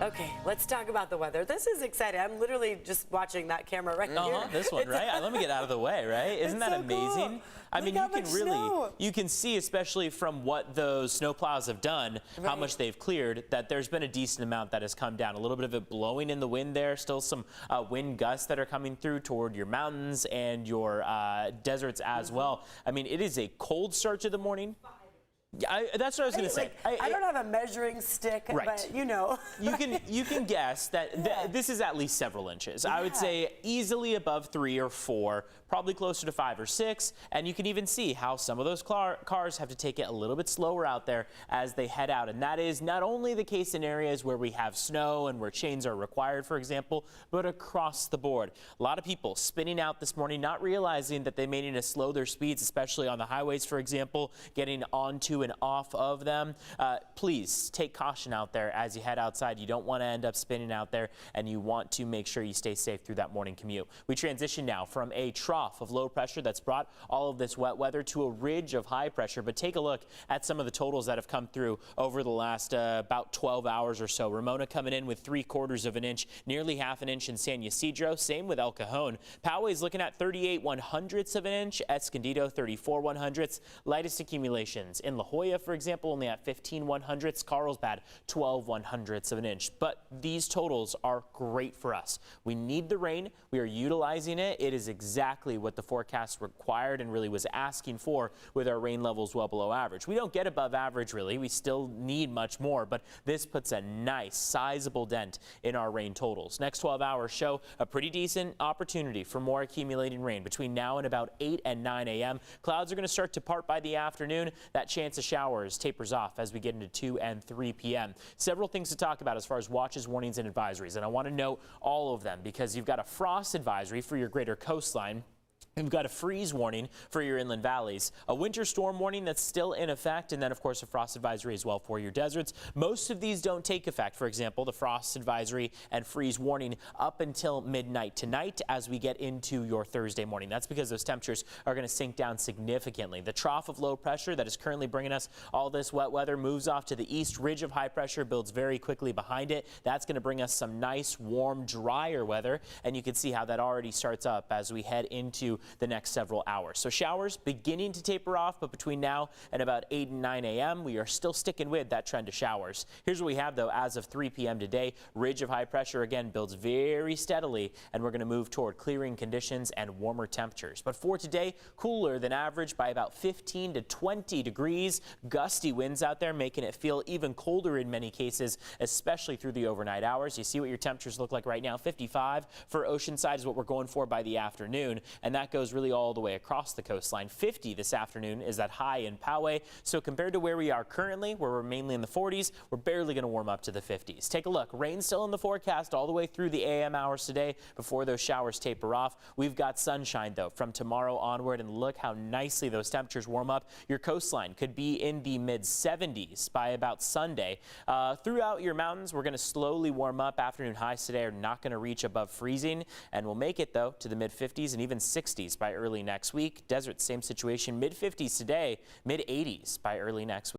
Okay, let's talk about the weather. This is exciting. I'm literally just watching that camera right here. This one, right? Let me get out of the way, right? Isn't that so amazing? Cool. I mean, you can really, you can see, especially from what those snowplows have done, how much they've cleared, that there's been a decent amount that has come down. A little bit of it blowing in the wind there, still some wind gusts that are coming through toward your mountains and your deserts as well. I mean, it is a cold start to the morning. That's what I was going to say. I don't have a measuring stick, but you know. you can guess that this is at least several inches. I would say easily above 3 or 4, probably closer to 5 or 6. And you can even see how some of those cars have to take it a little bit slower out there as they head out. And that is not only the case in areas where we have snow and where chains are required, for example, but across the board. A lot of people spinning out this morning, not realizing that they may need to slow their speeds, especially on the highways, for example, getting onto and off of them. Please take caution out there as you head outside. You don't want to end up spinning out there, and you want to make sure you stay safe through that morning commute. We transition now from a trough of low pressure that's brought all of this wet weather to a ridge of high pressure. But take a look at some of the totals that have come through over the last about 12 hours or so. Ramona coming in with 3/4 of an inch, nearly half an inch in San Ysidro. Same with El Cajon. Poway's looking at 38/100ths of an inch. Escondido 34/100ths. Lightest accumulations in La Jolla, for example, only at 15/100ths. Carlsbad 12/100ths of an inch. But these totals are great for us. We need the rain. We are utilizing it. It is exactly what the forecast required and really was asking for with our rain levels well below average. We don't get above average, really. We still need much more, but this puts a nice sizable dent in our rain totals. Next 12 hours show a pretty decent opportunity for more accumulating rain between now and about 8 and 9 a.m. Clouds are going to start to part by the afternoon. That chance of showers tapers off as we get into 2 and 3 p.m. Several things to talk about as far as watches, warnings, and advisories, and I want to note all of them because you've got a frost advisory for your greater coastline. We've got a freeze warning for your inland valleys, a winter storm warning that's still in effect, and then, of course, a frost advisory as well for your deserts. Most of these don't take effect. For example, the frost advisory and freeze warning up until midnight tonight as we get into your Thursday morning. That's because those temperatures are going to sink down significantly. The trough of low pressure that is currently bringing us all this wet weather moves off to the east. Ridge of high pressure builds very quickly behind it. That's going to bring us some nice, warm, drier weather, and you can see how that already starts up as we head into the next several hours. So showers beginning to taper off, but between now and about 8 and 9 a.m., we are still sticking with that trend of showers. Here's what we have, though, as of 3 p.m. today. Ridge of high pressure, again, builds very steadily, and we're going to move toward clearing conditions and warmer temperatures. But for today, cooler than average by about 15 to 20 degrees. Gusty winds out there, making it feel even colder in many cases, especially through the overnight hours. You see what your temperatures look like right now. 55 for Oceanside is what we're going for by the afternoon, and that goes really all the way across the coastline. 50 this afternoon is that high in Poway. So compared to where we are currently, where we're mainly in the 40s, we're barely going to warm up to the 50s. Take a look. Rain still in the forecast all the way through the AM hours today before those showers taper off. We've got sunshine, though, from tomorrow onward, and look how nicely those temperatures warm up. Your coastline could be in the mid-70s by about Sunday. Throughout your mountains, we're going to slowly warm up. Afternoon highs today are not going to reach above freezing, and we'll make it, though, to the mid-50s and even 60s by early next week. Desert, same situation, mid-50s today, mid-80s by early next week.